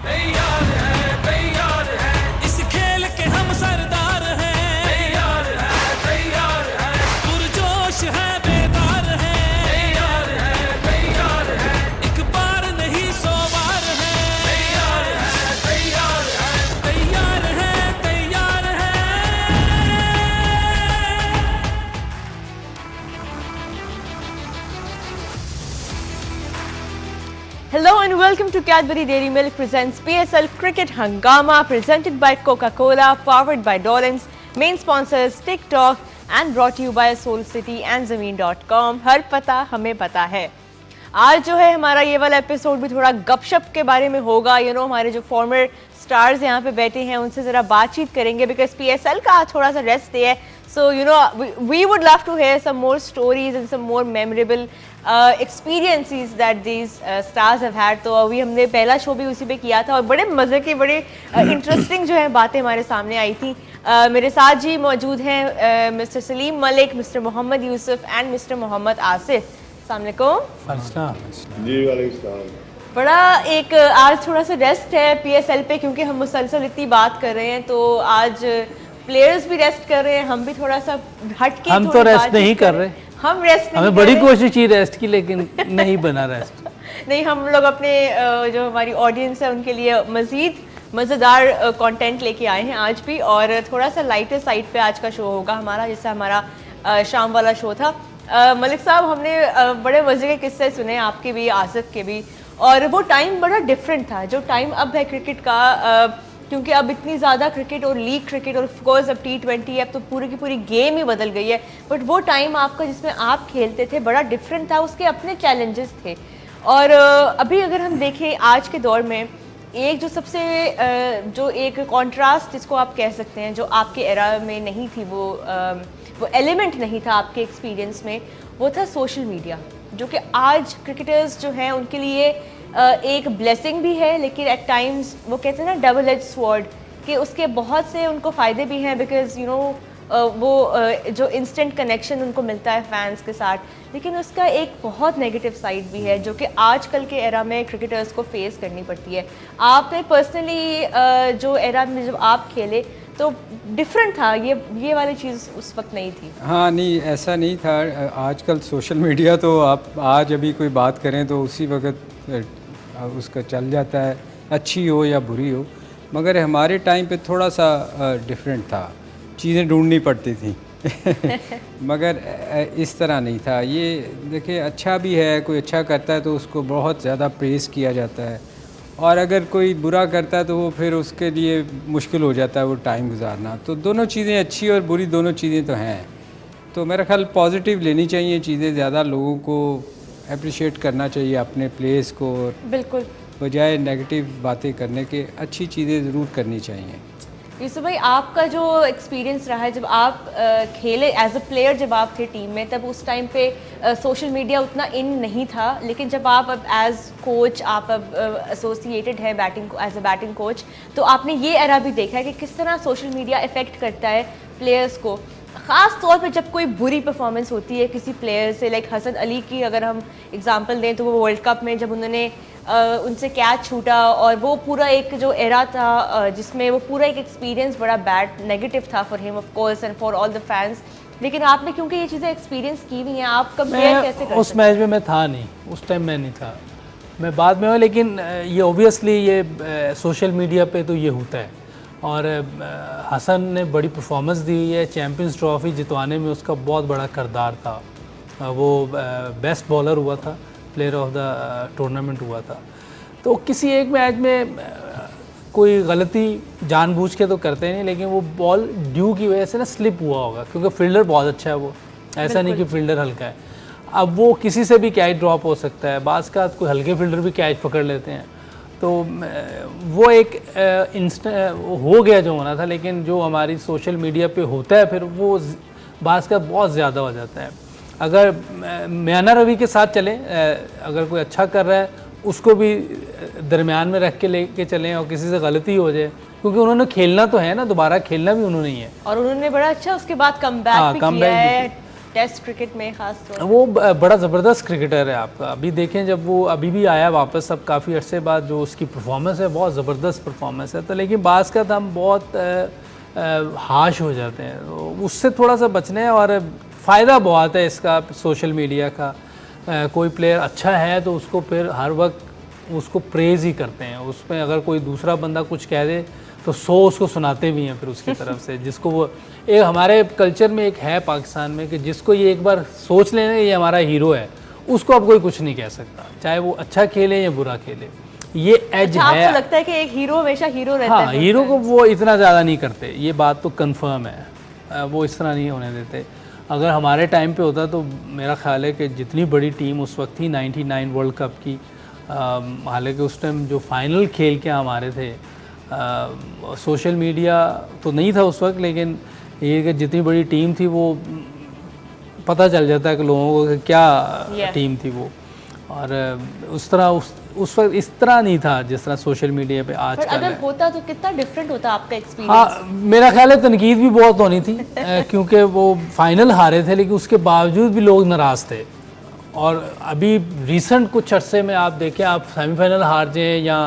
तैयार है इस खेल के हम सरदार हैं, तैयार है पुरजोश है बेदार है, तैयार है एक बार नहीं 100 बार है, तैयार है तैयार है। Hello and welcome to Cadbury Dairy Milk presents PSL Cricket Hangama presented by Coca-Cola, powered by Dolans, main sponsors TikTok and brought to you by Soul City and Zameen.com। हर पता हमें पता है। आज जो है हमारा ये वाला एपिसोड भी थोड़ा गपशप के बारे में होगा। हमारे जो फॉर्मर स्टार्स यहाँ पे बैठे हैं उनसे ज़रा बातचीत करेंगे बिकॉज PSL का थोड़ा सा रेस्ट डे है। So we would love to hear some more stories and some more memorable experiences that these stars have had। तो अभी हमने पहला शो भी उसी पे किया था और बड़े मज़े के बड़े इंटरेस्टिंग जो है बातें हमारे सामने आई थी। मेरे साथ जी मौजूद हैं mister Salim Malik, mister Mohammad Yusuf and mister Mohammad Asif. अस्सलाम जी वालेकुम। बड़ा एक आज थोड़ा सा रेस्ट है PSL पे क्योंकि हम मुसलसल इतनी बात कर रहे हैं, तो आज प्लेयर्स भी रेस्ट कर रहे हैं, हम भी थोड़ा सा हट के हम तो रेस्ट नहीं कर रहे। हम रेस्ट नहीं हमें बड़ी कोशिश की रेस्ट की लेकिन नहीं बना रेस्ट। नहीं, हम लोग अपने जो हमारी ऑडियंस है उनके लिए मज़ीद मज़ेदार कंटेंट लेके आए हैं आज भी, और थोड़ा सा लाइटर साइड पे आज का शो होगा हमारा, जैसे हमारा शाम वाला शो था। मलिक साहब, हमने बड़े मज़े के किस्से सुने आपके भी, आसिफ के भी, और वो टाइम बड़ा डिफरेंट था जो टाइम अब है क्रिकेट का, क्योंकि अब इतनी ज़्यादा क्रिकेट और लीग क्रिकेट और ऑफकोर्स अब T20 अब तो पूरी की पूरी गेम ही बदल गई है। बट वो टाइम आपका जिसमें आप खेलते थे बड़ा डिफरेंट था, उसके अपने चैलेंजेस थे। और अभी अगर हम देखें आज के दौर में एक जो सबसे जो एक कॉन्ट्रास्ट जिसको आप कह सकते हैं जो आपके एरा में नहीं थी, वो एलिमेंट नहीं था आपके एक्सपीरियंस में, वो था सोशल मीडिया, जो कि आज क्रिकेटर्स जो हैं उनके लिए एक ब्लेसिंग भी है, लेकिन एट टाइम्स वो कहते हैं ना डबल एज स्वॉर्ड, कि उसके बहुत से उनको फ़ायदे भी हैं बिकॉज वो जो इंस्टेंट कनेक्शन उनको मिलता है फैंस के साथ, लेकिन उसका एक बहुत नेगेटिव साइड भी है जो कि आजकल के एरा में क्रिकेटर्स को फेस करनी पड़ती है। आपने पर्सनली जो एरा में जब आप खेले तो डिफरेंट था, ये वाली चीज़ उस वक्त नहीं थी। हाँ नहीं, ऐसा नहीं था। आजकल सोशल मीडिया तो आप आज अभी कोई बात करें तो उसी वक्त उसका चल जाता है, अच्छी हो या बुरी हो, मगर हमारे टाइम पे थोड़ा सा डिफरेंट था, चीज़ें ढूंढनी पड़ती थी मगर इस तरह नहीं था। ये देखिए, अच्छा भी है, कोई अच्छा करता है तो उसको बहुत ज़्यादा प्रेज़ किया जाता है, और अगर कोई बुरा करता है तो वो फिर उसके लिए मुश्किल हो जाता है वो टाइम गुजारना। तो दोनों चीज़ें, अच्छी और बुरी दोनों चीज़ें तो हैं। तो मेरा ख्याल पॉजिटिव लेनी चाहिए चीज़ें, ज़्यादा लोगों को अप्रिशिएट करना चाहिए अपने प्लेस को, बिल्कुल, बजाय नेगेटिव बातें करने के अच्छी चीज़ें ज़रूर करनी चाहिए। यूसुफ भाई, आपका जो एक्सपीरियंस रहा है जब आप खेले एज अ प्लेयर, जब आप थे टीम में, तब उस टाइम पे सोशल मीडिया उतना इन नहीं था, लेकिन जब आप अब एज कोच, आप अब एसोसिएटेड है batting as a batting coach, तो आपने ये एरा भी देखा है कि किस तरह सोशल मीडिया इफ़ेक्ट करता है प्लेयर्स को, ख़ास तौर पे जब कोई बुरी परफॉर्मेंस होती है किसी प्लेयर से। लाइक हसन अली की अगर हम एग्जांपल दें तो वो वर्ल्ड कप में जब उन्होंने उनसे कैच छूटा, और वो पूरा एक जो एरा था जिसमें वो पूरा एक एक्सपीरियंस बड़ा बैड नेगेटिव था for him of course and for all the fans. लेकिन आपने क्योंकि ये चीज़ें एक्सपीरियंस की हुई हैं, आप कंपेयर कैसे कर उस मैच में मैं था नहीं, उस टाइम मैं नहीं था, मैं बाद में हुआ। लेकिन ये ओबियसली ये सोशल मीडिया पे तो ये होता है, और हसन ने बड़ी परफॉर्मेंस दी है, चैम्पियंस ट्रॉफी जितवाने में उसका बहुत बड़ा किरदार था। वो बेस्ट बॉलर हुआ था, प्लेयर ऑफ द टूर्नामेंट हुआ था। तो किसी एक मैच में कोई गलती जानबूझ के तो करते नहीं, लेकिन वो बॉल ड्यू की वजह से ना स्लिप हुआ होगा, क्योंकि फील्डर बहुत अच्छा है वो, ऐसा नहीं कि फील्डर हल्का है। अब वो किसी से भी कैच ड्रॉप हो सकता है, बाज़ का कोई हल्के फील्डर भी कैच पकड़ लेते हैं, तो वो एक हो गया जो होना था। लेकिन जो हमारी सोशल मीडिया पे होता है फिर वो बाज़ का बहुत ज़्यादा हो जाता है। अगर म्याना रवि के साथ चलें, अगर कोई अच्छा कर रहा है उसको भी दरमियान में रख के लेके चलें, और किसी से गलती हो जाए, क्योंकि उन्होंने खेलना तो है ना, दोबारा खेलना भी उन्होंने ही है। और उन्होंने बड़ा अच्छा उसके बाद कमबैक भी किया है। टेस्ट क्रिकेट में खास तौर वो बड़ा ज़बरदस्त क्रिकेटर है आपका। अभी देखें जब वो अभी भी आया वापस, अब काफ़ी अरसे बाद जो उसकी परफॉर्मेंस है बहुत ज़बरदस्त परफॉर्मेंस है। तो लेकिन बाज़ का हम बहुत हाश हो जाते हैं, तो उससे थोड़ा सा बचना है। और फ़ायदा बहुत है इसका सोशल मीडिया का। कोई प्लेयर अच्छा है तो उसको फिर हर वक्त उसको प्रेज़ ही करते हैं। उसमें अगर कोई दूसरा बंदा कुछ कह दे तो 100 उसको सुनाते भी हैं फिर उसकी तरफ से, जिसको वो एक हमारे कल्चर में एक है पाकिस्तान में कि जिसको ये एक बार सोच लेना ये हमारा हीरो है, उसको अब कोई कुछ नहीं कह सकता, चाहे वो अच्छा खेले या बुरा खेले। ये एज अच्छा, है। आपको लगता है कि एक हीरो हमेशा हीरो रहता हाँ, है? हीरो को वो इतना ज़्यादा नहीं करते, ये बात तो कंफर्म है। वो इस तरह नहीं होने देते। अगर हमारे टाइम पे होता तो मेरा ख्याल है कि जितनी बड़ी टीम उस वक्त थी 99 वर्ल्ड कप की, हालांकि उस टाइम जो फाइनल खेल के हमारे थे, सोशल मीडिया तो नहीं था उस वक्त, लेकिन ये कि जितनी बड़ी टीम थी वो पता चल जाता है कि लोगों को कि क्या टीम थी वो। और उस तरह उस वक्त इस तरह नहीं था जिस तरह सोशल मीडिया पे आज पर अगर होता तो कितना डिफरेंट होता आपका एक्सपीरियंस? हाँ, मेरा ख्याल है तनकीद भी बहुत होनी थी क्योंकि वो फाइनल हारे थे, लेकिन उसके बावजूद भी लोग नाराज़ थे। और अभी रिसेंट कुछ अरसे में आप देखें, आप सेमीफाइनल हार जाएं या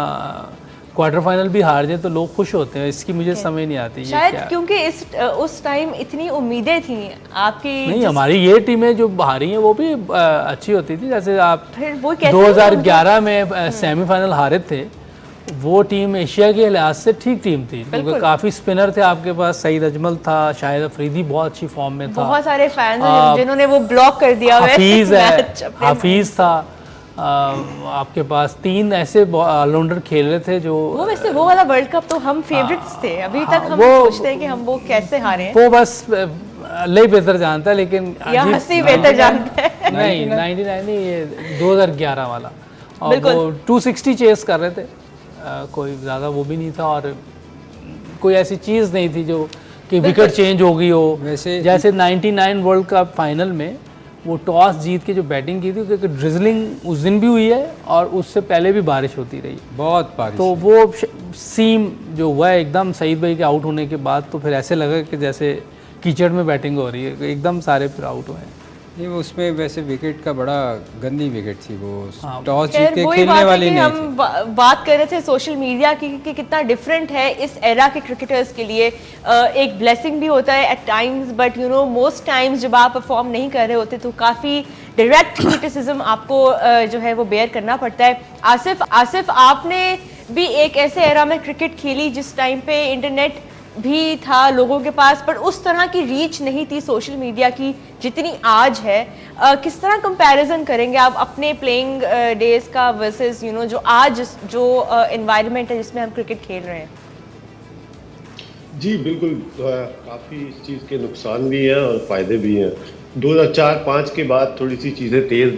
क्वार्टर फाइनल भी हार जाए तो लोग खुश होते हैं। इसकी मुझे समझ नहीं आती शायद क्या? क्योंकि उस टाइम इतनी उम्मीदें थी आपकी। नहीं, हमारी ये टीमें जो हारी हैं वो भी अच्छी होती थी। जैसे आप फिर वो कैसे 2011 में सेमीफाइनल हारे थे, वो टीम एशिया के लिहाज से ठीक टीम थी क्योंकि काफ़ी स्पिनर थे आपके पास। सईद अजमल था, शाहिद अफरीदी बहुत अच्छी फॉर्म में था, बहुत सारे फैंस हैं जिन्होंने वो ब्लॉक कर दिया। हफीज़ है, हफीज़ था, आपके पास 3 ऐसे ऑलराउंडर खेल रहे थे जो वैसे वो वाला वर्ल्ड कप तो हम फेवरेट्स थे। अभी तक हम वो सोचते हैं कि हम वो कैसे हारे हैं। वो बस अल्लाह ही बेहतर जानता है, लेकिन या हंसी बेहतर जानता है। नहीं 99 नहीं, ये 2011 वाला। और वो 260 चेस कर रहे थे, कोई ज़्यादा वो भी नहीं था और कोई ऐसी चीज़ नहीं थी जो कि विकेट चेंज हो गई हो। वैसे जैसे 99 वर्ल्ड कप फाइनल में वो टॉस जीत के जो बैटिंग की थी, क्योंकि ड्रिजलिंग उस दिन भी हुई है और उससे पहले भी बारिश होती रही, बहुत बारिश। तो वो सीम जो हुआ है एकदम सईद भाई के आउट होने के बाद, तो फिर ऐसे लगा कि जैसे कीचड़ में बैटिंग हो रही है, एकदम सारे फिर आउट हुए हैं। नहीं, उसमें वैसे विकेट का बड़ा गंदी विकेट थी वो, हाँ, टॉस खैर, जीत के वही खेलने बात है वाली कि नहीं हम बात कर रहे थे सोशल मीडिया की कि कितना डिफरेंट है इस एरा के क्रिकेटर्स के लिए। एक ब्लेसिंग भी होता है at times, but you know most times जब आप परफॉर्म नहीं कर रहे होते तो काफ़ी डायरेक्ट क्रिटिसिज्म आपको जो है वो बेयर करना पड़ता है। आसिफ, आपने भी एक ऐसे एरा में क्रिकेट खेली जिस टाइम पे इंटरनेट भी था लोगों के पास, पर उस तरह की रीच नहीं थी सोशल मीडिया की जितनी आज है। किस तरह कंपैरिजन करेंगे आप अपने प्लेइंग डेज का वर्सेस यू नो जो आज जो एनवायरनमेंट है जिसमें हम क्रिकेट खेल रहे हैं? जी बिल्कुल, काफ़ी इस चीज़ के नुकसान भी हैं और फ़ायदे भी हैं। 2004-5 के बाद थोड़ी सी चीज़ें तेज़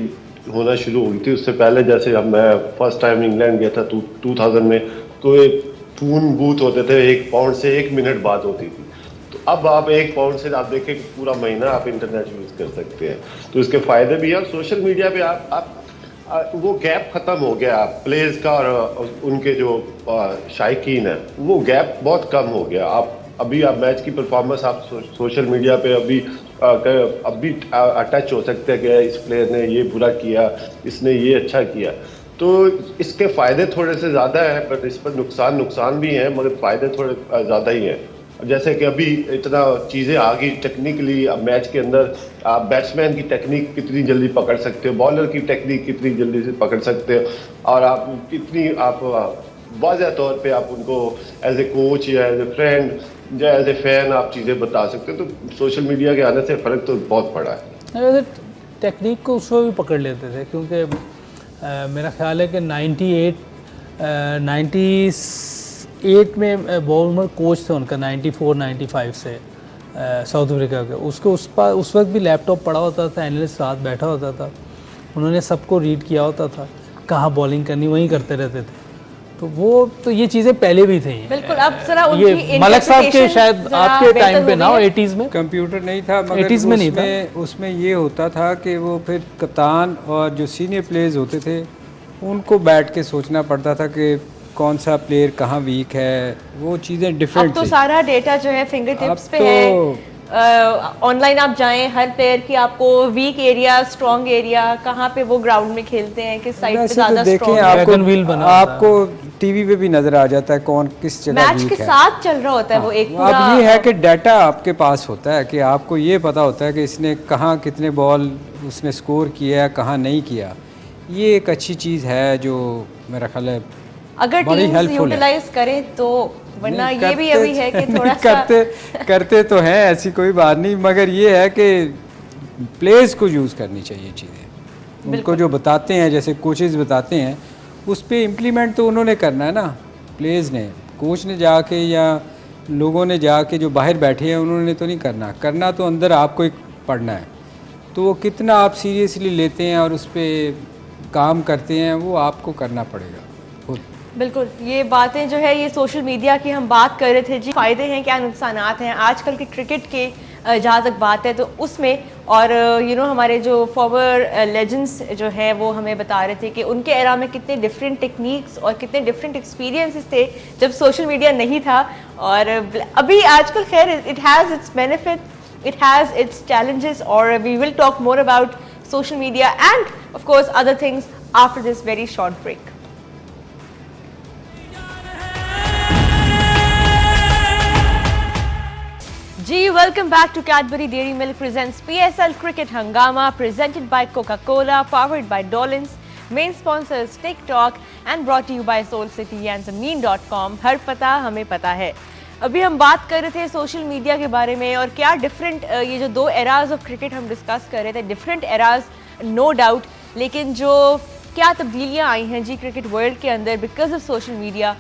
होना शुरू हो गई थी। उससे पहले जैसे अब मैं फर्स्ट टाइम इंग्लैंड गया था 2000 में, तो एक टून बूथ होते थे, 1 पाउंड से 1 मिनट बात होती थी। तो अब आप 1 पाउंड से आप देखें कि पूरा महीना आप इंटरनेट यूज़ कर सकते हैं, तो इसके फ़ायदे भी हैं। सोशल मीडिया पे आप वो गैप ख़त्म हो गया प्लेयर्स का और उनके जो शायकीन है, वो गैप बहुत कम हो गया। आप मैच की परफॉर्मेंस आप सोशल मीडिया पे अभी अटैच हो सकते हैं कि इस प्लेयर ने ये बुरा किया, इसने ये अच्छा किया। तो इसके फ़ायदे थोड़े से ज़्यादा हैं, पर इस पर नुकसान भी हैं, मगर फ़ायदे थोड़े ज़्यादा ही हैं। जैसे कि अभी इतना चीज़ें आ गई टेक्निकली, अब मैच के अंदर आप बैट्समैन की टेक्निक कितनी जल्दी पकड़ सकते हो, बॉलर की टेक्निक कितनी जल्दी से पकड़ सकते हो, और आप कितनी वाज़ह तौर पे आप उनको एज ए कोच या एज ए फ्रेंड या एज ए फ़ैन आप चीज़ें बता सकते हो। तो सोशल मीडिया के आने से फ़र्क तो बहुत पड़ा है। वैसे टेक्निक को उसमें भी पकड़ लेते थे, क्योंकि मेरा ख्याल है कि 98 में बॉलमर कोच थे उनका, 94-95 से साउथ अफ्रीका के। उसको उस वक्त भी लैपटॉप पड़ा होता था, एनालिस्ट साथ बैठा होता था, उन्होंने सबको रीड किया होता था, कहाँ बॉलिंग करनी वहीं करते रहते थे। तो ये चीज़ें पहले भी थी। बिल्कुल, अब जरा ये मलक साहब के शायद आपके टाइम पे ना हो, 80s में कंप्यूटर नहीं था, मगर 80s में नहीं था। उसमें ये होता था कि वो फिर कप्तान और जो सीनियर प्लेयर्स होते थे उनको बैठ के सोचना पड़ता था कि कौन सा प्लेयर कहाँ वीक है, वो चीज़ें डिफरेंट अब तो सारा डेटा जो है फिंगर टिप्स पे है। ऑनलाइन आप जाएं, हर प्लेयर की आपको वीक एरिया, स्ट्रॉन्ग एरिया, कहाँ पे वो ग्राउंड में खेलते हैं, किस साइड पे वैसे ज्यादा तो देखें स्ट्रॉन्ग है। Wagon wheel बना होता है। आपको टीवी पे भी नजर आ जाता है कौन किस जगह मैच के वीक है। साथ चल रहा होता है वो एक पूरा। अब ये है कि डाटा आपके पास होता है कि आपको ये पता होता है कि इसने कहाँ कितने बॉल उसने स्कोर किया है, कहाँ नहीं किया। ये एक अच्छी चीज़ है जो मेरा ख्याल है अगर बड़ी टीम्स helpful है। यूटिलाइज करें तो, वरना नहीं, ये भी करते- अभी है कि नहीं, थोड़ा सा करते तो हैं, ऐसी कोई बात नहीं, मगर ये है कि प्लेयर्स को यूज़ करनी चाहिए चीज़ें। उनको जो बताते हैं, जैसे कोचेज़ बताते हैं, उस पर इम्प्लीमेंट तो उन्होंने करना है ना, प्लेयर्स ने। कोच ने जाके या लोगों ने जाके जो बाहर बैठे हैं उन्होंने तो नहीं करना तो अंदर आपको एक पढ़ना है। तो वो कितना आप सीरियसली लेते हैं और उस पर काम करते हैं वो आपको करना पड़ेगा खुद। बिल्कुल। ये बातें जो है, ये सोशल मीडिया की हम बात कर रहे थे जी, फ़ायदे हैं क्या नुकसानात हैं आजकल के क्रिकेट के, जहाँ तक बात है तो उसमें। और हमारे जो फॉर्मर लेजेंड्स जो हैं वो हमें बता रहे थे कि उनके एरा में कितने डिफरेंट टेक्निक्स और कितने डिफरेंट एक्सपीरियंसेस थे जब सोशल मीडिया नहीं था। और अभी आजकल खैर it has its benefit, it has its challenges, और we will talk more about social media and of course other things after this very short break. Ji, welcome back to Cadbury Dairy Milk presents PSL Cricket Hangama, presented by Coca-Cola, powered by Dolans, main sponsors TikTok and brought to you by Soul City and Zameen.com. हर पता हमें पता है। अभी हम बात कर रहे थे सोशल मीडिया के बारे में और क्या डिफरेंट, ये जो दो एराज ऑफ क्रिकेट हम डिस्कस कर रहे थे, डिफरेंट एराज नो डाउट, लेकिन जो क्या तब्दीलियां आई हैं जी क्रिकेट वर्ल्ड के अंदर because of social media.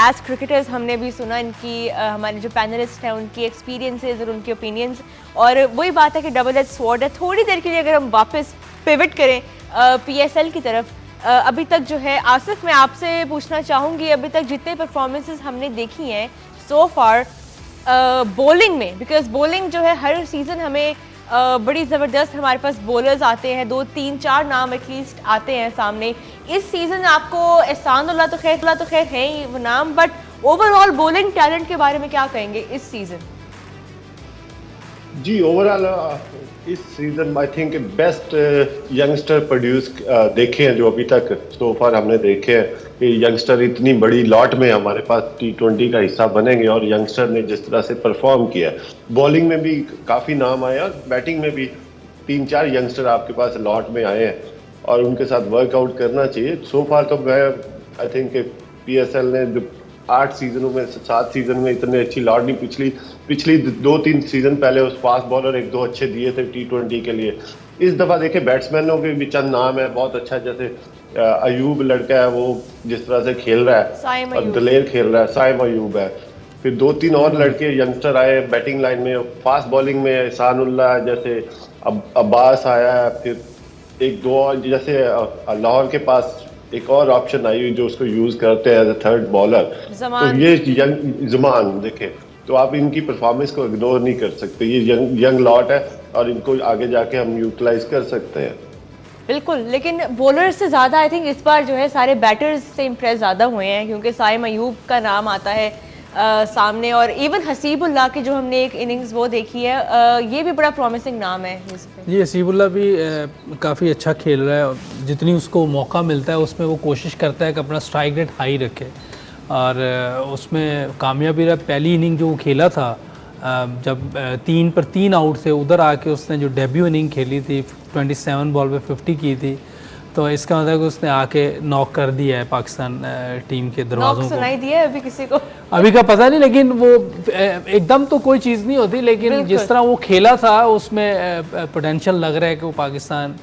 As cricketers हमने भी सुना इनकी, हमारे जो पैनलिस्ट हैं उनकी एक्सपीरियंसेस और उनके ओपिनियंस, और वही बात है कि डबल एज स्वॉर्ड है। थोड़ी देर के लिए अगर हम वापस पिवट करें PSL की तरफ, अभी तक जो है आसिफ, मैं आपसे पूछना चाहूँगी, अभी तक जितने परफॉर्मेंसेस हमने देखी हैं सो फार बॉलिंग में, बिकॉज बॉलिंग जो है हर सीज़न हमें बड़ी ज़बरदस्त हमारे पास बॉलर्स आते हैं, 2 3 4 नाम एटलीस्ट आते हैं सामने। इस सीज़न आपको एहसानुल्लाह तो खैर है ही वो नाम, बट ओवरऑल बॉलिंग टैलेंट के बारे में क्या कहेंगे इस सीज़न? जी ओवरऑल इस season I think best youngster produce देखे हैं जो अभी तक सो फार हमने देखे हैं कि यंगस्टर इतनी बड़ी लॉट में हमारे पास T20 का हिस्सा बनेंगे, और यंगस्टर ने जिस तरह से परफॉर्म किया, बॉलिंग में भी काफ़ी नाम आए और बैटिंग में भी 3-4 यंगस्टर आपके पास लॉट में आए हैं और उनके साथ वर्कआउट करना चाहिए। सो फार तो मैं आई थिंक PSL ने जो 8 सीजनों में 7 सीजन में इतने अच्छी लॉट नहीं, पिछली 2-3 सीजन पहले उस फास्ट बॉलर 1-2 अच्छे दिए थे T20 के लिए। इस दफ़ा देखे बैट्समैनों के भी चंद नाम है बहुत अच्छा, जैसे अयूब लड़का है वो जिस तरह से खेल रहा है और दलेर खेल रहा है, साइम अयूब है। फिर 2-3 और लड़के यंगस्टर आए बैटिंग लाइन में, फास्ट बॉलिंग में एहसानुल्लाह जैसे अब्बास आया है, फिर 1-2 और जैसे लाहौर के पास एक और ऑप्शन आई हुई जो उसको यूज करते हैं एज अ थर्ड बॉलर, तो ये यंग ज़मान देखे, तो आप इनकी परफॉर्मेंस को इग्नोर नहीं कर सकते। ये यंग लॉट है और इनको आगे जाके हम यूटिलाइज कर सकते हैं। बिल्कुल, लेकिन बॉलर्स से ज़्यादा आई थिंक इस बार जो है सारे बैटर्स से इम्प्रेस ज़्यादा हुए हैं, क्योंकि साइम अयूब का नाम आता है सामने, और इवन हसीबुल्लाह की जो हमने एक इनिंग्स वो देखी है, ये भी बड़ा प्रॉमिसिंग नाम है। जी हसीबुल्लाह भी काफ़ी अच्छा खेल रहा है, जितनी उसको मौका मिलता है उसमें वो कोशिश करता है कि अपना स्ट्राइक रेट हाई रखे, और उसमें कामयाबी रहा। पहली इनिंग जो खेला था जब 3 पर 3 आउट थे, उधर आके उसने जो डेब्यू इनिंग खेली थी 27 बॉल पे 50 की थी, तो इसका मतलब कि उसने आके नॉक कर दिया है पाकिस्तान टीम के दरवाज़ों को। सुनाई दिया है अभी किसी को? अभी का पता नहीं, लेकिन वो एकदम तो कोई चीज़ नहीं होती, लेकिन जिस तरह वो खेला था उसमें पोटेंशियल लग रहा है कि वो पाकिस्तान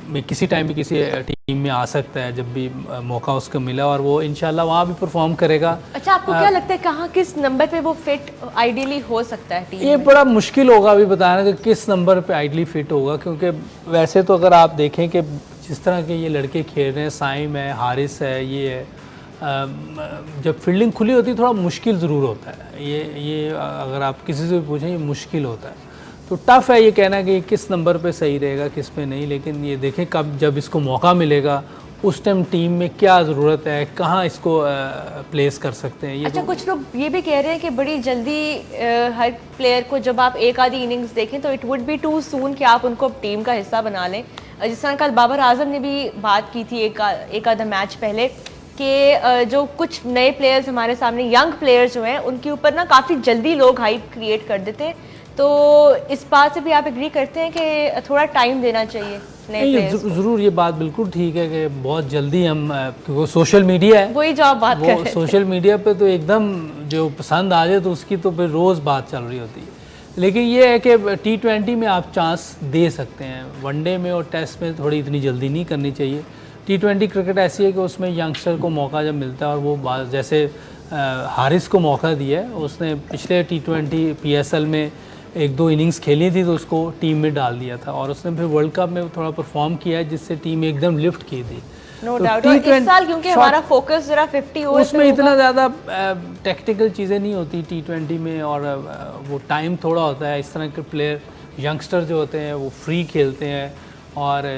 में किसी टाइम भी किसी टीम में आ सकता है जब भी मौका उसको मिला, और वो इंशाल्लाह वहाँ भी परफॉर्म करेगा। अच्छा, आपको क्या लगता है कहाँ किस नंबर पे वो फिट आइडियली हो सकता है टीम ये में? बड़ा मुश्किल होगा अभी बताना कि किस नंबर पे आइडियली फिट होगा, क्योंकि वैसे तो अगर आप देखें कि जिस तरह के ये लड़के खेल रहे हैं, साइम है, हारिस है, ये है, जब फील्डिंग खुली होती है थोड़ा मुश्किल ज़रूर होता है। ये अगर आप किसी से भी पूछें ये मुश्किल होता है, तो टफ़ है ये कहना कि किस नंबर पे सही रहेगा किस पे नहीं, लेकिन ये देखें कब जब इसको मौका मिलेगा उस टाइम टीम में क्या ज़रूरत है, कहाँ इसको प्लेस कर सकते हैं। ये अच्छा, तो कुछ लोग ये भी कह रहे हैं कि बड़ी जल्दी हर प्लेयर को जब आप एक आधी इनिंग्स देखें तो it would be too soon कि आप उनको टीम का हिस्सा बना लें। जिस तरह कल बाबर आजम ने भी बात की थी एक आधा मैच पहले कि जो कुछ नए प्लेयर्स हमारे सामने, यंग प्लेयर्स जो हैं, उनके ऊपर ना काफ़ी जल्दी लोग हाइप क्रिएट कर देते हैं। तो इस बात से भी आप एग्री करते हैं कि थोड़ा टाइम देना चाहिए नए प्लेयर्स? ज़रूर, ये बात बिल्कुल ठीक है कि बहुत जल्दी हम, क्योंकि सोशल मीडिया है, वही जो आप बात कर रहे हैं, सोशल मीडिया पे तो एकदम जो पसंद आ जाए तो उसकी तो फिर रोज़ बात चल रही होती है। लेकिन ये है कि T20 में आप चांस दे सकते हैं, वनडे में और टेस्ट में थोड़ी इतनी जल्दी नहीं करनी चाहिए। T20 क्रिकेट ऐसी है कि उसमें यंगस्टर को मौका जब मिलता है, और वो जैसे हारिस को मौका दिया है, उसने पिछले T20 PSL में 1-2 इनिंग्स खेली थी तो उसको टीम में डाल दिया था, और उसने फिर वर्ल्ड कप में थोड़ा परफॉर्म किया है जिससे टीम एकदम लिफ्ट की थी। No doubt. इस साल क्योंकि हमारा फोकस जरा 50 ओवर उसमें इतना ज़्यादा टेक्निकल चीज़ें नहीं होती T20 में, और वो टाइम थोड़ा होता है। इस तरह के प्लेयर यंगस्टर जो होते हैं वो फ्री खेलते हैं, और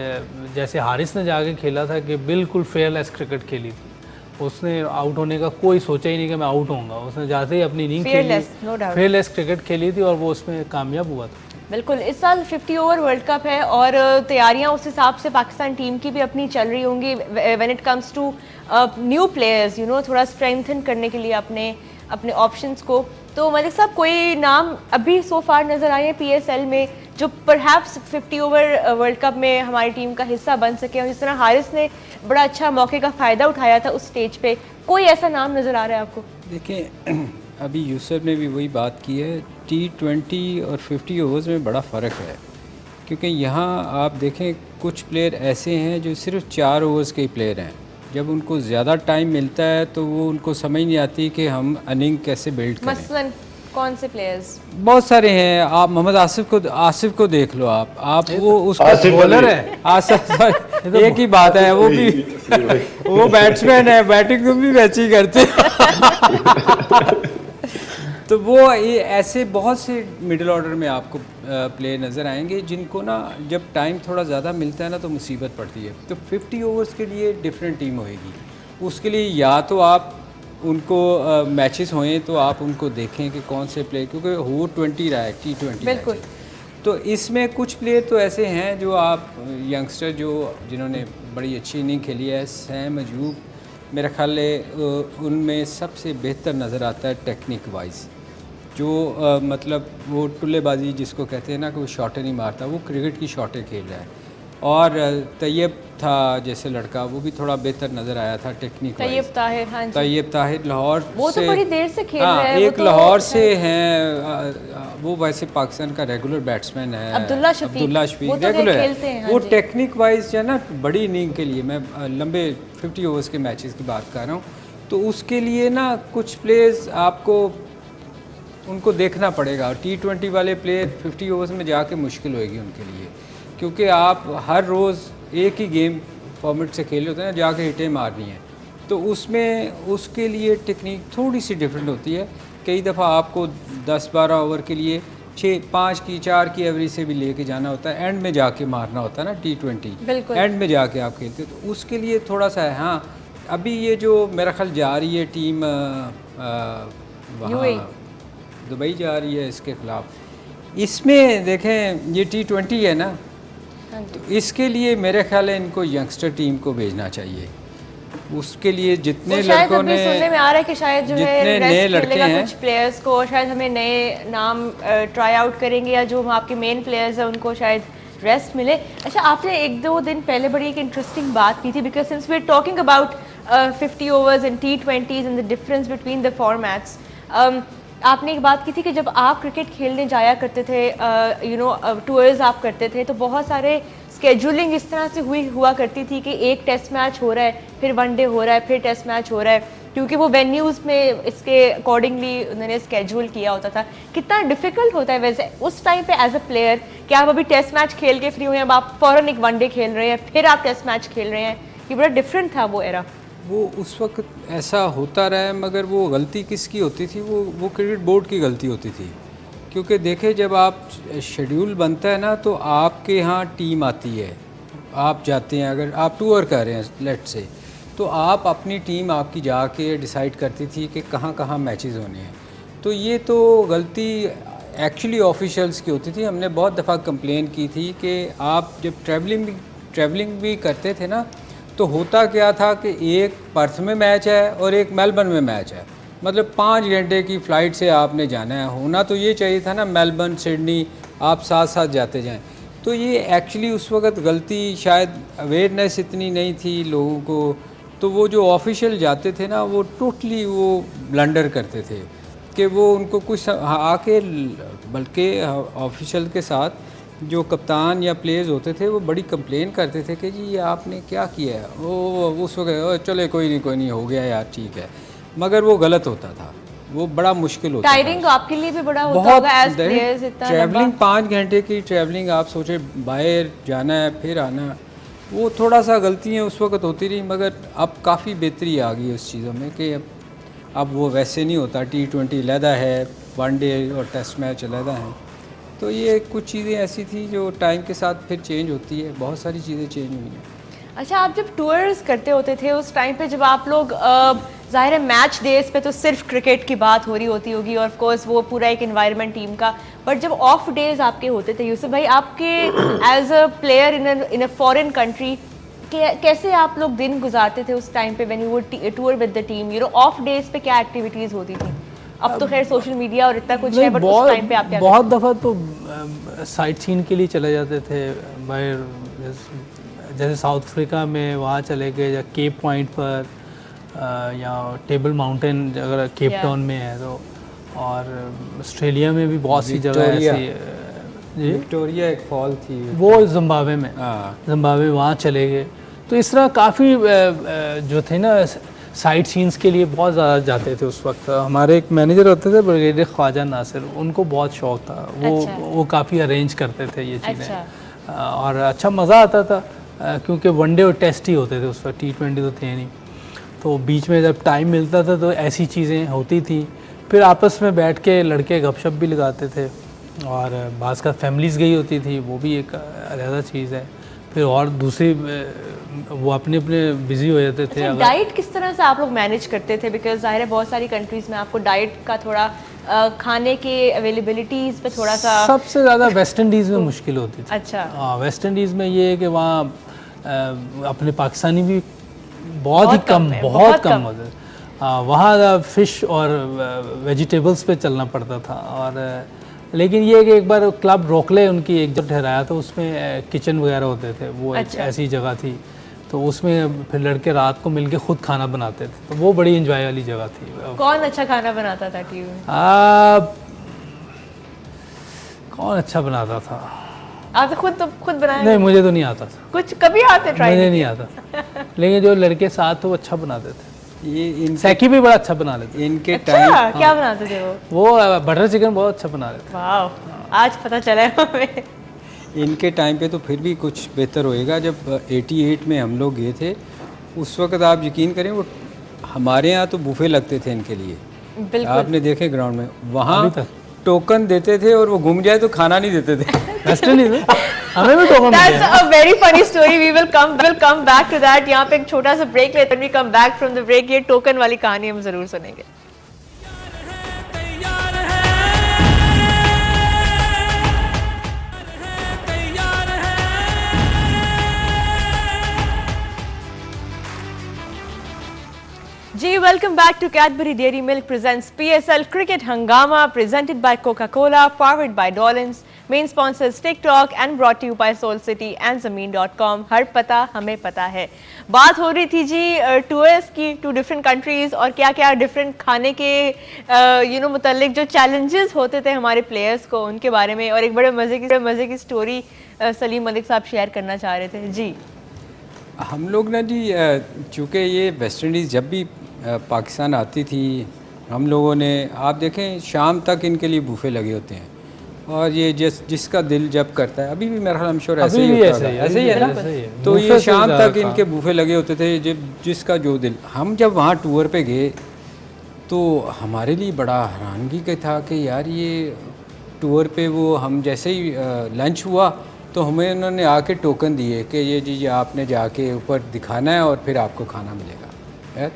जैसे हारिस ने जाके खेला था कि बिल्कुल फेयरलेस क्रिकेट खेली थी, उसने आउट होने का कोई सोचा ही नहीं कि मैं आउट होऊंगा, उसने जाते ही अपनी इनिंग खेली, फेयरलेस क्रिकेट खेली थी और वो उसमें कामयाब हुआ था। बिल्कुल। इस साल 50 ओवर वर्ल्ड कप है और तैयारियां उस हिसाब से पाकिस्तान टीम की भी अपनी चल रही होंगी when it comes to new players, you know, थोड़ा स्ट्रेंथन करने के लिए अपने ऑप्शंस को। तो मलिक साहब, कोई नाम अभी सो फार नज़र आए हैं PSL में जो परहैप्स 50 ओवर वर्ल्ड कप में हमारी टीम का हिस्सा बन सके? और जिस तरह हारिस ने बड़ा अच्छा मौके का फ़ायदा उठाया था उस स्टेज पे, कोई ऐसा नाम नज़र आ रहा है आपको? देखिए, अभी यूसुफ ने भी वही बात की है, T20 और 50 ओवर्स में बड़ा फ़र्क है, क्योंकि यहाँ आप देखें कुछ प्लेयर ऐसे हैं जो सिर्फ 4 ओवर्स के ही प्लेयर हैं। जब उनको ज़्यादा टाइम मिलता है तो वो उनको समझ नहीं आती कि हम इनिंग कैसे बिल्ड करें। मसलन कौन से प्लेयर्स? बहुत सारे हैं। आप मोहम्मद आसिफ को देख लो, आप वो उसका बॉलर है, आसिफ एक ही बात है, वो भी वो बैट्समैन है, बैटिंग तुम भी वैसे ही करते तो वो ये ऐसे बहुत से मिडिल ऑर्डर में आपको प्लेयर नज़र आएंगे जिनको ना जब टाइम थोड़ा ज़्यादा मिलता है ना तो मुसीबत पड़ती है। तो 50 ओवर्स के लिए डिफरेंट टीम होएगी, उसके लिए या तो आप उनको मैचेस होएं तो आप उनको देखें कि कौन से प्लेयर, क्योंकि हो 20 रहा है T20 बिल्कुल। तो इसमें कुछ प्लेयर तो ऐसे हैं जो आप यंगस्टर जिन्होंने बड़ी अच्छी इनिंग खेली है। सैम अयूब मेरा ख्याल है उनमें सबसे बेहतर नज़र आता है टेक्निक वाइज, जो मतलब वो टुल्लेबाजी जिसको कहते हैं ना कि वो शॉटें नहीं मारता, वो क्रिकेट की शॉटें खेल रहा है। और तैयब था जैसे लड़का, वो भी थोड़ा बेहतर नज़र आया था टेक्निक वाइज। तैयब ताहिर, हाँ जी। तैयब ताहिर लाहौर वो से, तो बड़ी देर से खेल हाँ, रहे हैं। एक लाहौर से हैं, वो वैसे पाकिस्तान का रेगुलर बैट्समैन है। अब्दुल्ला शफीक वो तो रेगुलर खेलते हैं, वो हाँ जी। टेक्निक वाइज जो है ना बड़ी इनिंग के लिए, मैं लंबे 50 ओवर्स के मैचेस की बात कर रहा हूँ, तो उसके लिए ना कुछ प्लेयर्स आपको उनको देखना पड़ेगा। T20 वाले प्लेयर 50 ओवर्स में जाके मुश्किल होएगी उनके लिए, क्योंकि आप हर रोज़ एक ही गेम फॉर्मेट से खेले होते हैं ना, जाके हिटें मारनी है, तो उसमें उसके लिए टेक्निक थोड़ी सी डिफरेंट होती है। कई दफ़ा आपको 10-12 ओवर के लिए 6-5 की 4 की एवरेज से भी लेके जाना होता है, एंड में जाके मारना होता है ना T20, एंड में जाके आप खेलते हो, तो उसके लिए थोड़ा सा है। हाँ, अभी ये जो मेरा ख्याल जा रही है टीम वहाँ दुबई जा रही है इसके ख़िलाफ़, इसमें देखें ये T20 है ना, तो इसके लिए मेरे ख्याल है इनको यंगस्टर टीम को भेजना चाहिए। उसके लिए जितने लड़कों ने, सुनने में आ रहा है कि शायद जो है नए लड़के हैं कुछ प्लेयर्स को शायद हमें नए नाम ट्राई आउट करेंगे, या जो आपके मेन प्लेयर्स हैं उनको शायद रेस्ट मिले। अच्छा, आपने 1-2 दिन पहले बड़ी एक इंटरेस्टिंग बात की थी, because since we are talking about 50 overs and T20s and the difference between the formats, आपने एक बात की थी कि जब आप क्रिकेट खेलने जाया करते थे, यू नो, टूर्स आप करते थे, तो बहुत सारे स्केड्यूलिंग इस तरह से हुआ करती थी कि एक टेस्ट मैच हो रहा है, फिर वनडे हो रहा है, फिर टेस्ट मैच हो रहा है, क्योंकि वो वेन्यूज़ में इसके अकॉर्डिंगली उन्होंने स्केड्यूल किया होता था। कितना डिफिकल्ट होता है वैसे उस टाइम पे एज अ प्लेयर कि आप अभी टेस्ट मैच खेल के फ्री हुए हैं, अब आप फ़ौरन एक वनडे खेल रहे हैं, फिर आप टेस्ट मैच खेल रहे हैं, ये बड़ा डिफरेंट था वो एरा। वो उस वक्त ऐसा होता रहा है, मगर वो गलती किसकी होती थी? वो क्रिकेट बोर्ड की गलती होती थी, क्योंकि देखे जब आप शेड्यूल बनता है ना तो आपके यहाँ टीम आती है, आप जाते हैं, अगर आप टूर कर रहे हैं लेट से, तो आप अपनी टीम आपकी जाके डिसाइड करती थी कि कहाँ कहाँ मैचेस होने हैं। तो ये तो गलती एक्चुअली ऑफिशियल्स की होती थी। हमने बहुत दफ़ा कंप्लेन की थी कि आप जब ट्रैवलिंग भी करते थे ना, तो होता क्या था कि एक पर्थ में मैच है और एक मेलबर्न में मैच है, मतलब 5 घंटे की फ़्लाइट से आपने जाना है। होना तो ये चाहिए था ना, मेलबर्न सिडनी आप साथ साथ जाते जाएं। तो ये एक्चुअली उस वक़्त गलती, शायद अवेयरनेस इतनी नहीं थी लोगों को, तो वो जो ऑफिशियल जाते थे ना, वो टोटली वो ब्लंडर करते थे कि वो उनको कुछ आके, बल्कि ऑफिशियल के साथ जो कप्तान या प्लेयर्स होते थे वो बड़ी कंप्लेन करते थे कि जी ये आपने क्या किया है। वो उस वक्त चले कोई नहीं हो गया यार, ठीक है, मगर वो गलत होता था, वो बड़ा मुश्किल होता टायरिंग आपके लिए भी बड़ा होता होगा एज प्लेयर्स, इतना ट्रैवलिंग 5 घंटे की ट्रैवलिंग, आप सोचे बाहर जाना है फिर आना, वो थोड़ा सा गलतियाँ उस वक्त होती रही, मगर अब काफ़ी बेहतरी आ गई उस चीज़ों में कि अब वो वैसे नहीं होता। T20 अलहदा है, वनडे और टेस्ट मैच अलहदा हैं। तो ये कुछ चीज़ें ऐसी थी जो टाइम के साथ फिर चेंज होती है, बहुत सारी चीज़ें चेंज हुई हैं। अच्छा, आप जब टूर्स करते होते थे उस टाइम पे, जब आप लोग ज़ाहिर है मैच डेज पे तो सिर्फ क्रिकेट की बात हो रही होती होगी और ऑफ कोर्स वो पूरा एक एनवायरनमेंट टीम का, बट जब ऑफ डेज आपके होते थे यूसुफ भाई, आपके as a player in a foreign country, कैसे आप लोग दिन गुजारते थे उस टाइम पे when you would tour with the team, you know off days पे क्या एक्टिविटीज़ होती थी? अब तो खैर सोशल मीडिया और इतना कुछ है, बट उस टाइम पे आप क्या बहुत दफ़ा तो साइट सीन के लिए चले जाते थे बाहर, जैसे साउथ अफ्रीका में वहाँ चले गए, या केप पॉइंट पर, या टेबल माउंटेन अगर केप टाउन में है तो, और ऑस्ट्रेलिया में भी बहुत सी जगह ऐसी, विक्टोरिया एक फॉल थी वो जिम्बाब्वे में, जिम्बाब्वे वहाँ चले गए। तो इस तरह काफ़ी जो थे ना साइट सीन्स के लिए बहुत ज़्यादा जाते थे उस वक्त। हमारे एक मैनेजर होते थे ब्रिगेडियर ख्वाजा नासिर, उनको बहुत शौक़ था, वो काफ़ी अरेंज करते थे ये चीज़ें। और अच्छा मज़ा आता था क्योंकि वनडे और टेस्ट ही होते थे उस वक्त, T20 तो थे नहीं, तो बीच में जब टाइम मिलता था तो ऐसी चीज़ें होती थी। फिर आपस में बैठ के लड़के गपशप भी लगाते थे, और बाज़ का फैमिलीज़ गई होती थी, वो भी एक अलग चीज़ है। फिर और दूसरी वो अपने बिजी हो जाते थे। अच्छा, डाइट किस तरह से आप लोग मैनेज करते थे? बिकॉज ज़ाहिर है बहुत सारी कंट्रीज़ में आपको डाइट का थोड़ा खाने के अवेलेबिलिटीज़ पे थोड़ा सा, सबसे ज़्यादा वेस्ट इंडीज़ में मुश्किल होती थी। अच्छा, हाँ, वेस्ट इंडीज़ में ये है कि वहाँ अपने पाकिस्तानी भी बहुत ही कम, बहुत कम होते थे। वहाँ फ़िश और वेजिटेबल्स पे चलना पड़ता था। और लेकिन ये कि एक बार क्लब रोकले उनकी एक जब ठहराया तो उसमें किचन वगैरह होते थे, वो एक ऐसी जगह थी, तो उसमें फिर लड़के रात को मिलके खुद खाना बनाते थे, तो वो बड़ी एंजॉय वाली जगह थी। कौन अच्छा खाना बनाता था टीम में? कौन अच्छा बनाता था? आप तो खुद बनाए? नहीं, मुझे तो नहीं आता था कुछ। कभी आते ट्राई? मुझे नहीं आता लेकिन जो लड़के साथ वो अच्छा बनाते थे। ये सैकी भी बड़ा अच्छा बना लेते इनके अच्छा, टाइम, क्या बनाते थे वो? बटर चिकन बहुत अच्छा बना लेते। वाह, आज पता चला हमें। इनके टाइम पे तो फिर भी कुछ बेहतर होएगा। जब 88 में हम लोग गए थे, उस वक्त आप यकीन करें, वो हमारे यहाँ तो बूफे लगते थे इनके लिए, बिल्कुल। आपने देखे ग्राउंड में, वहाँ टोकन देते थे और वो घूम जाए तो खाना नहीं देते थे। वेस्ट इंडीज में हमें भी टोकन मिला। That's a very funny story. We will come back to that. यहाँ पे एक छोटा सा ब्रेक लेते हैं। We come back from the break. ये टोकन वाली कहानी हम जरूर सुनेंगे। तैयार है, तैयार है। जी, welcome back to Cadbury Dairy Milk presents PSL Cricket Hangama, presented by Coca-Cola, powered by Dolans, main sponsors TikTok and brought to you by Soul City and Zameen.com. हर पता हमें पता है। बात हो रही थी जी टूर्स की टू डिफरेंट कंट्रीज, और क्या क्या डिफरेंट खाने के मुतालिक जो चैलेंजेस होते थे हमारे प्लेयर्स को, उनके बारे में, और एक बड़े मज़े की स्टोरी सलीम मलिक साहब शेयर करना चाह रहे थे। जी, हम लोग ना जी, चूँकि ये वेस्ट इंडीज़ जब भी पाकिस्तान आती थी, हम लोगों ने, आप देखें शाम तक इनके लिए बूफे लगे होते हैं, और ये जिसका दिल जब करता है, अभी भी मेरा ख्याल श्योर ऐसे ही होता है, ऐसे ही है ना। तो ये शाम तक इनके बूफे लगे होते थे, जब जिसका जो दिल। हम जब वहाँ टूर पे गए तो हमारे लिए बड़ा हैरानगी का था कि यार ये टूर पे वो हम जैसे ही लंच हुआ तो हमें उन्होंने आके टोकन दिए कि ये जी आपने जाके ऊपर दिखाना है और फिर आपको खाना मिलेगा। यार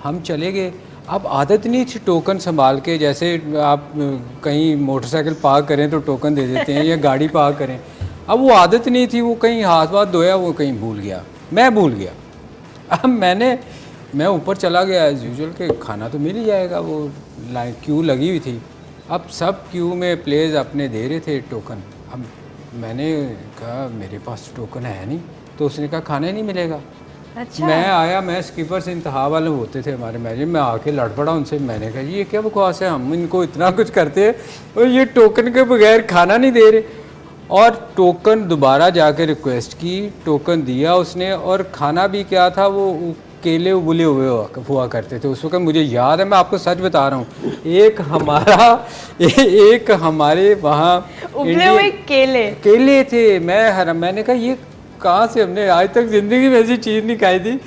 हम चले गए। अब आदत नहीं थी टोकन संभाल के, जैसे आप कहीं मोटरसाइकिल पार्क करें तो टोकन दे देते हैं या गाड़ी पार्क करें। अब वो आदत नहीं थी, वो कहीं हाथ वाथ धोया, वो कहीं भूल गया, मैं भूल गया। अब मैं ऊपर चला गया एज़ यूजुअल के खाना तो मिल ही जाएगा, वो लाइन क्यू लगी हुई थी। अब सब क्यू में प्लेयर्स अपने दे रहे थे टोकन। अब मैंने कहा मेरे पास टोकन है नहीं, तो उसने कहा खाना ही नहीं मिलेगा। अच्छा। मैं आया, मैं स्कीपर से इंतहा वाले होते थे हमारे मैच में, आके लड़ पड़ा उनसे। मैंने कहा ये क्या बकवास है, हम इनको इतना कुछ करते हैं और ये टोकन के बगैर खाना नहीं दे रहे। और टोकन दोबारा जाके रिक्वेस्ट की, टोकन दिया उसने, और खाना भी क्या था, वो केले उबले हुए हुआ करते थे उस वक्त। मुझे याद है, मैं आपको सच बता रहा हूँ, एक हमारे वहाँ उबले हुए केले थे। मैंने कहा ये कहाँ से, हमने आज तक ज़िंदगी में ऐसी चीज़ नहीं खाई थी।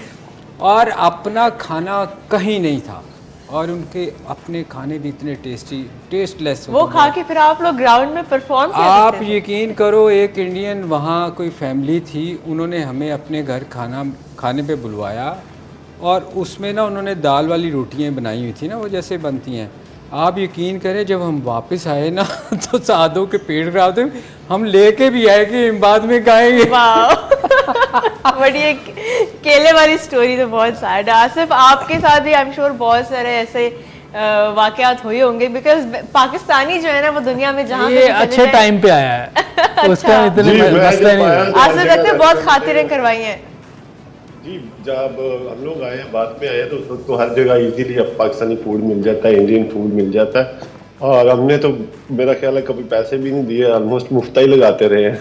और अपना खाना कहीं नहीं था, और उनके अपने खाने भी इतने टेस्टलेस। वो खा के फिर आप लोग ग्राउंड में परफॉर्म किया आप करते थे? यकीन करो, एक इंडियन वहाँ कोई फैमिली थी, उन्होंने हमें अपने घर खाने पे बुलवाया, और उसमें ना उन्होंने दाल वाली रोटियाँ बनाई हुई थी ना, वो जैसे बनती हैं। आप यकीन करें, जब हम वापस आए ना तो सादों के पेट खराब थे, हम लेके भी आए कि बाद में खाएंगे। बट ये केले वाली स्टोरी तो बहुत सैड है। आसिफ, आपके साथ भी आई एम श्योर बहुत सारे ऐसे वाकयात हुए होंगे, बिकॉज पाकिस्तानी जो है ना वो दुनिया में जहाँ ये अच्छे टाइम पे आया है। उसका इतने मसले नहीं है। आसिफ लगता है बहुत खातिरें करवाई हैं। जी, जब हम लोग आए, बाद में आए, तो उस वक्त तो हर जगह इजीली अब पाकिस्तानी फूड मिल जाता है, इंडियन फूड मिल जाता है। और हमने तो मेरा ख्याल है कभी पैसे भी नहीं दिए, ऑलमोस्ट मुफ्त ही लगाते रहे हैं।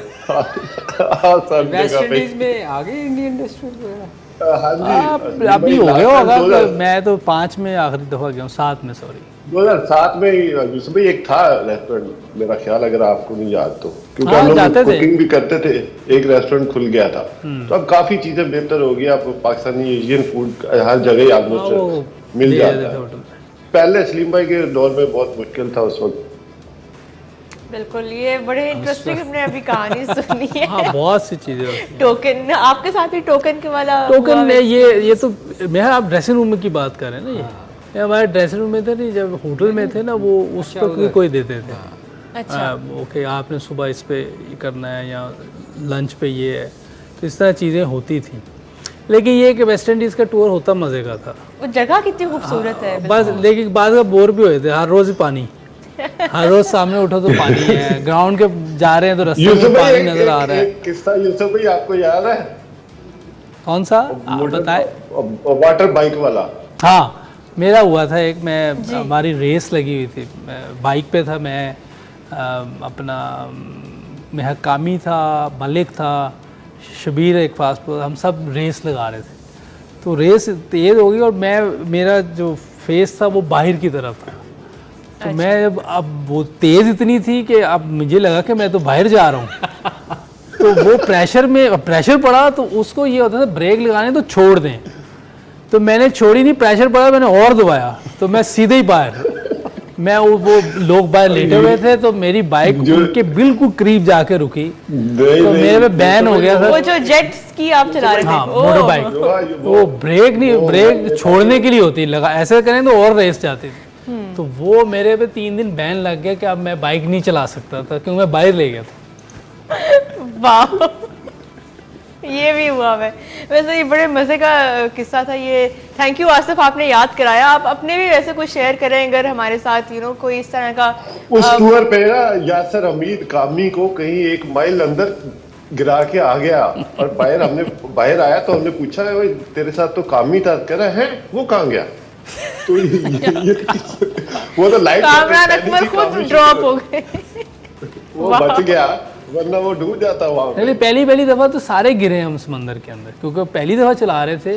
वेस्ट इंडीज में आ गए इंडियन रेस्टोरेंट वगैरह। हाँ जी, अभी हो गया होगा। मैं तो 5 में आखिरी दफा गया हूँ, 7 में, सॉरी 2007 में यूसुफ भाई एक था रेस्टोरेंट, मेरा ख्याल, अगर आपको नहीं याद तो, क्योंकि हाँ, हम जाते लोग थे। कुकिंग भी करते थे। एक रेस्टोरेंट खुल गया था, तो अब काफी चीजें बेहतर हो गई। अब पाकिस्तानी एशियन फूड हर जगह ही ऑलमोस्ट मिल जाता है। पहले सलीम भाई के दौर में बहुत मुश्किल था उस वक्त। बिल्कुल, ये बड़े इंटरेस्टिंग हमने अभी कहानी सुनी है। हाँ, बहुत सी चीजें होती हैं। टोकन, आपके साथ भी टोकन के वाला टोकन हुआ में है? ये तो मैं, आप ड्रेसिंग रूम की बात कर रहे हैं ना। ये हमारे ड्रेसिंग रूम में थे नहीं, जब होटल में थे ना, वो उस पर कोई देते थे। अच्छा। ओके, आपने सुबह इस पे ये करना है या लंच पे ये है, तो इस तरह चीज़ें होती थी। लेकिन ये कि वेस्ट इंडीज़ का टूर होता मज़े का था। वो जगह कितनी खूबसूरत है। बस, लेकिन बाद का बोर भी हुए थे, हर रोज़ ही पानी। हर रोज सामने उठो तो पानी है, ग्राउंड के जा रहे हैं तो रास्ते में पानी नजर आ रहा है। किस्सा यूसुफ भाई आपको याद है? कौन सा आप बताए? वाटर बाइक वाला। हाँ, मेरा हुआ था एक, मैं हमारी रेस लगी हुई थी, बाइक पे था मैं, अपना महकामी था, मलिक था, शबीर एक फास्ट, हम सब रेस लगा रहे थे। तो रेस तेज़ हो गई और मेरा जो फेस था वो बाहर की तरफ था। तो अच्छा। मैं अब वो तेज़ इतनी थी कि अब मुझे लगा कि मैं तो बाहर जा रहा हूँ। तो वो प्रेशर पड़ा, तो उसको ये होता था ब्रेक लगाने तो छोड़ दें, तो मैंने छोड़ी नहीं, प्रेशर पड़ा, मैंने और दबाया, तो मैं सीधे ही बाहर। मैं वो लोग बाहर लेटे हुए थे, तो मेरी बाइक उनके बिल्कुल करीब जाके रुकी, तो मेरे पे बैन हो गया था। वो जो जेट स्की आप चला रहे थे? हाँ, मोटर बाइक। वो ब्रेक नहीं, ब्रेक छोड़ने के लिए होती, लगा ऐसे करें तो और रेस जाती थी। तो वो मेरे पे 3 दिन बैन लग गया कि अब मैं बाइक नहीं चला सकता था, क्योंकि मैं बाहर ले गया था। वाह, ये भी हुआ है। वैसे ये बड़े मज़े का किस्सा था ये। थैंक यू आसिफ, आपने याद कराया। आप अपने भी वैसे कुछ शेयर करें अगर हमारे साथ कोई इस तरह का। उस टूर पे ना यासर हमीद कामी को कहीं 1 माइल अंदर गिरा के आ गया, और बाहर आया तो हमने पूछा, तेरे साथ तो कामी था, कह रहा है वो कहाँ गया? तो वो तो लाइट कामरान अकबर खुद ड्रॉप हो गए। वो बच गया, वरना वो डूब जाता वहाँ पे। पहली दफ़ा तो सारे गिरे हम समंदर के अंदर, क्योंकि पहली दफ़ा चला रहे थे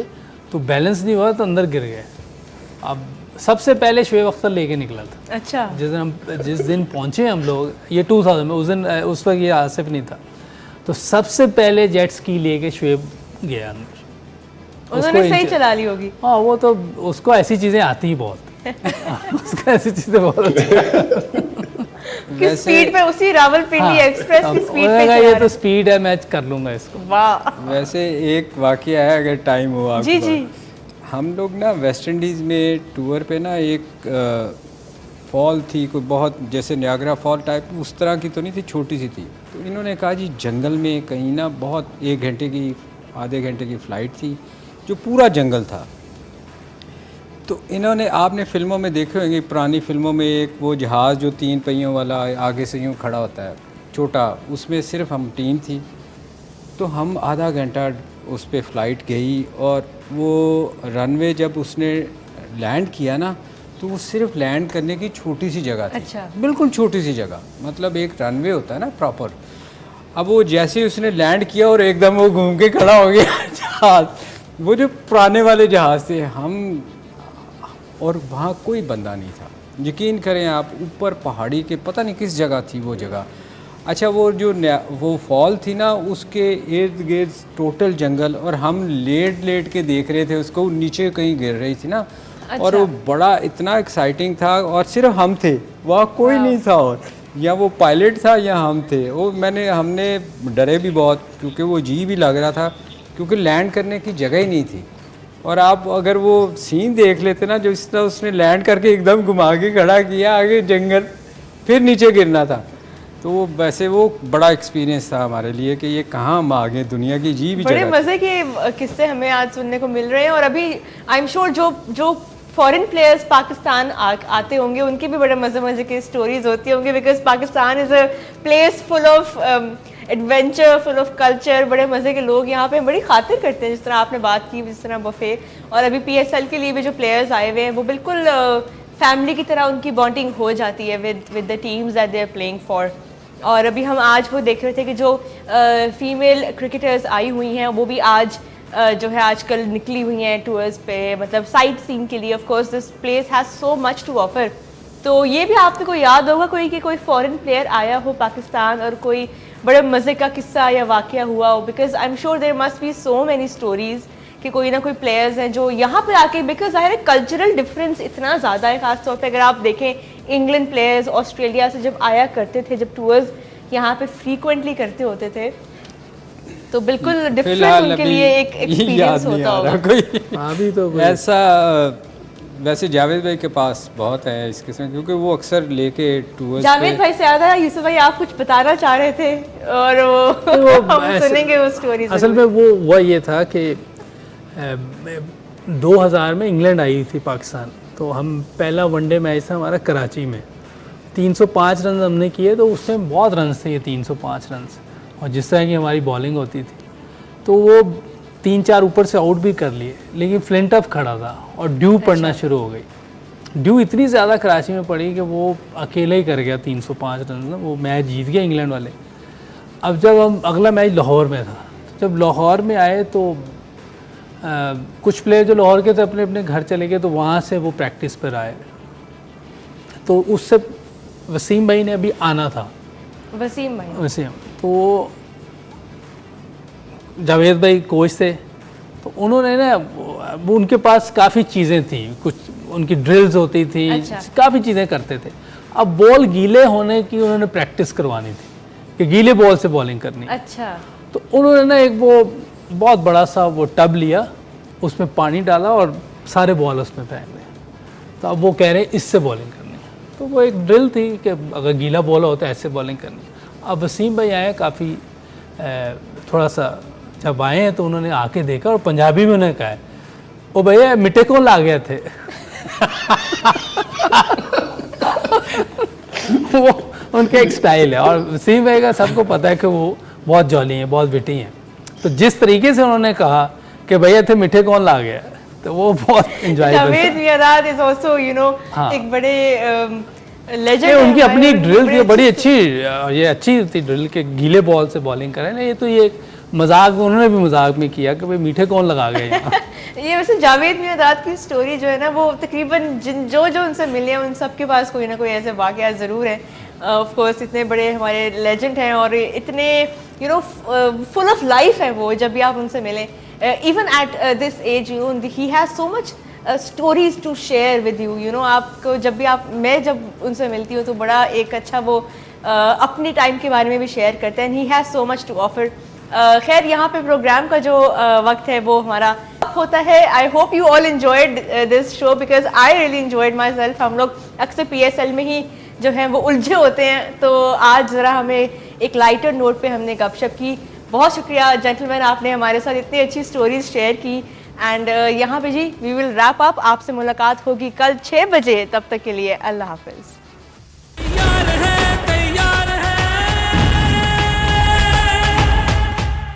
तो बैलेंस नहीं हुआ, तो अंदर गिर गए। अब सबसे पहले शुएब अख्तर लेके निकला था। अच्छा। जिस दिन पहुँचे हम लोग, ये 2000 में, उस वक्त ये आसिफ नहीं था, तो सबसे पहले जेट स्की लेके शुएब गया अंदर। उन्होंने सही चला ली होगी। हाँ, वो तो उसको ऐसी चीज़ें आती ही बहुत। उसको ऐसी चीज़ें बहुत अच्छी। किस स्पीड पे, उसी रावलपिंडी एक्सप्रेस की स्पीड पे ये चला तो रहे स्पीड है, मैच कर लूंगा इसको। हैं। वाह। वैसे एक वाकया है, अगर टाइम हो आपके जी पास। जी। हम लोग ना वेस्ट इंडीज़ में टूर पे ना एक फॉल थी, कोई बहुत जैसे नियाग्रा फॉल टाइप उस तरह की तो नहीं थी, छोटी सी थी। तो इन्होंने कहा जी जंगल में कहीं ना, बहुत 1 घंटे की आधे घंटे की फ़्लाइट थी, जो पूरा जंगल था। तो इन्होंने, आपने फिल्मों में देखे होंगे, पुरानी फिल्मों में एक वो जहाज़ जो 3 पहियों वाला आगे से यूँ खड़ा होता है छोटा, उसमें सिर्फ हम टीम थी। तो हम आधा घंटा उस पर फ़्लाइट गई, और वो रनवे जब उसने लैंड किया ना, तो वो सिर्फ लैंड करने की छोटी सी जगह थी। अच्छा। बिल्कुल छोटी सी जगह, मतलब एक रनवे होता है ना प्रॉपर। अब वो जैसे ही उसने लैंड किया और एकदम वो घूम के खड़ा हो गया जहाज़, वो जो पुराने वाले जहाज़ थे हम, और वहाँ कोई बंदा नहीं था। यकीन करें आप, ऊपर पहाड़ी के पता नहीं किस जगह थी वो जगह। अच्छा, वो फॉल थी ना, उसके इर्द गिर्द टोटल जंगल, और हम लेट के देख रहे थे उसको, नीचे कहीं गिर रही थी ना। अच्छा। और वो बड़ा इतना एक्साइटिंग था, और सिर्फ हम थे वहाँ, कोई नहीं था, और या वो पायलट था या हम थे। वो हमने डरे भी बहुत, क्योंकि वो जी भी लग रहा था, क्योंकि लैंड करने की जगह ही नहीं थी। और आप अगर वो सीन देख लेते ना, जो इस तरह उसने लैंड करके एकदम घुमा के खड़ा किया, आगे जंगल, फिर नीचे गिरना था। तो वैसे वो बड़ा एक्सपीरियंस था हमारे लिए कि ये कहाँ हम आ गए, दुनिया की जी भी बड़े जगह। मजे के किस्से हमें आज सुनने को मिल रहे हैं। और अभी आई एम श्योर जो फॉरेन प्लेयर्स पाकिस्तान आते होंगे, उनकी भी बड़े मजे की स्टोरीज होती होंगी, because Pakistan is a place full of adventure, full of culture. बड़े मजे के लोग यहाँ पे बड़ी खातिर करते हैं, जिस तरह आपने बात की, जिस तरह बफे। और अभी PSL के लिए भी जो प्लेयर्स आए हुए हैं, वो बिल्कुल फैमिली की तरह उनकी बॉन्डिंग हो जाती है with the teams that they are playing for. और अभी हम आज वो देख रहे थे कि जो फीमेल क्रिकेटर्स आई हुई हैं, वो भी आज जो है आजकल निकली हुई हैं टूर्स पे, मतलब साइट सीन के लिए। Of course this place has so much to offer. तो ये भी आपको कोई याद होगा कोई फॉरेन प्लेयर आया हो पाकिस्तान और कोई बड़े मज़े का किस्सा या वाक़या हुआ हो, because I am sure there must be so many stories कि कोई ना कोई प्लेयर्स हैं जो यहाँ पे आके, बिकॉज ज़ाहिर है कल्चरल डिफरेंस इतना ज़्यादा है। खासतौर पे अगर आप देखें, इंग्लैंड प्लेयर्स ऑस्ट्रेलिया से जब आया करते थे, जब टूर्स यहाँ पे फ्रीक्वेंटली करते होते थे, तो बिल्कुल डिफरेंट उनके लिए एक एक्सपीरियंस होता होगा। अभी तो ऐसा वैसे जावेद भाई के पास बहुत है इस किस्म, क्योंकि वो अक्सर लेके टूर्स। जावेद भाई से याद आया, यूसुफ भाई आप कुछ बताना चाह रहे थे, और वो हम सुनेंगे वो स्टोरी। असल में वो ये था कि 2000 में इंग्लैंड आई थी पाकिस्तान, तो हम पहला वनडे मैच था हमारा कराची में, 305 रन हमने किए। तो उस टाइम बहुत रन थे ये 305 रन, और जिस तरह की हमारी बॉलिंग होती थी, तो वो 3-4 ऊपर से आउट भी कर लिए, लेकिन फ्लिंटफ खड़ा था और ड्यू पड़ना शुरू हो गई। ड्यू इतनी ज़्यादा कराची में पड़ी कि वो अकेले ही कर गया 305 रन, वो मैच जीत गया इंग्लैंड वाले। अब जब हम अगला मैच लाहौर में था, जब लाहौर में आए तो कुछ प्लेयर जो लाहौर के थे अपने अपने घर चले गए, तो वहाँ से वो प्रैक्टिस पर आए। तो उससे वसीम भाई ने अभी आना था, वसीम, तो जावेद भाई कोच थे, तो उन्होंने ना वो उनके पास काफ़ी चीज़ें थी, कुछ उनकी ड्रिल्स होती थी। अच्छा। काफ़ी चीज़ें करते थे। अब बॉल गीले होने की उन्होंने प्रैक्टिस करवानी थी कि गीले बॉल से बॉलिंग करनी। अच्छा। तो उन्होंने ना एक वो बहुत बड़ा सा वो टब लिया, उसमें पानी डाला और सारे बॉल उसमें फेंक दिए। तो अब वो कह रहे हैं इससे बॉलिंग करनी है। तो वो एक ड्रिल थी कि अगर गीला बॉल होता है ऐसे बॉलिंग करनी है। अब वसीम भाई आए, काफ़ी थोड़ा सा जब आए हैं तो उन्होंने आके देखा और पंजाबी में उन्होंने कहा है, ओ भैया मिट्टे कौन ला गए थे। वो उनका एक स्टाइल है, और वसीम भाई का सबको पता है कि वो बहुत जॉली हैं, बहुत विटी हैं। तो जिस तरीके से उन्होंने कहा कि भैया थे मिठे कौन ला गया, तो वो बहुत enjoyable. Javed my dad is also एक बड़े लेजेंड। उनकी अपनी ड्रिल थी बड़ी अच्छी, ये अच्छी थी ड्रिल के गीले बॉल से बॉलिंग करें ना। ये तो ये मजाक, उन्होंने भी मजाक में किया कि भाई मीठे कौन लगा गए यहाँ। ये वैसे जावेद मियादाद की स्टोरी जो है ना, वो तकरीबन जो उनसे मिले हैं उन सब के पास कोई ना कोई ऐसे वाक़या ज़रूर है। ऑफ कोर्स इतने बड़े हमारे लेजेंड हैं और इतने फुल ऑफ लाइफ है वो। जब भी आप उनसे मिलें, even at this age, he has so much stories to share with you. आपको जब भी मैं जब उनसे मिलती हूँ तो बड़ा एक अच्छा वो अपनी टाइम के बारे में भी शेयर करते हैं। He has so much to offer. खैर यहाँ पे प्रोग्राम का जो वक्त है वो हमारा होता है। I hope you all enjoyed this show because I really enjoyed my self. हम लोग अक्सर PSL में ही जो है वो उलझे होते हैं, तो आज ज़रा हमें एक लाइटर नोट पे हमने गपशप की। बहुत शुक्रिया जेंटलमैन, आपने हमारे साथ इतनी अच्छी स्टोरीज शेयर की। एंड यहाँ पे जी वी विल रैप अप। आपसे मुलाकात होगी कल 6 बजे, तब तक के लिए अल्लाह हाफिज़।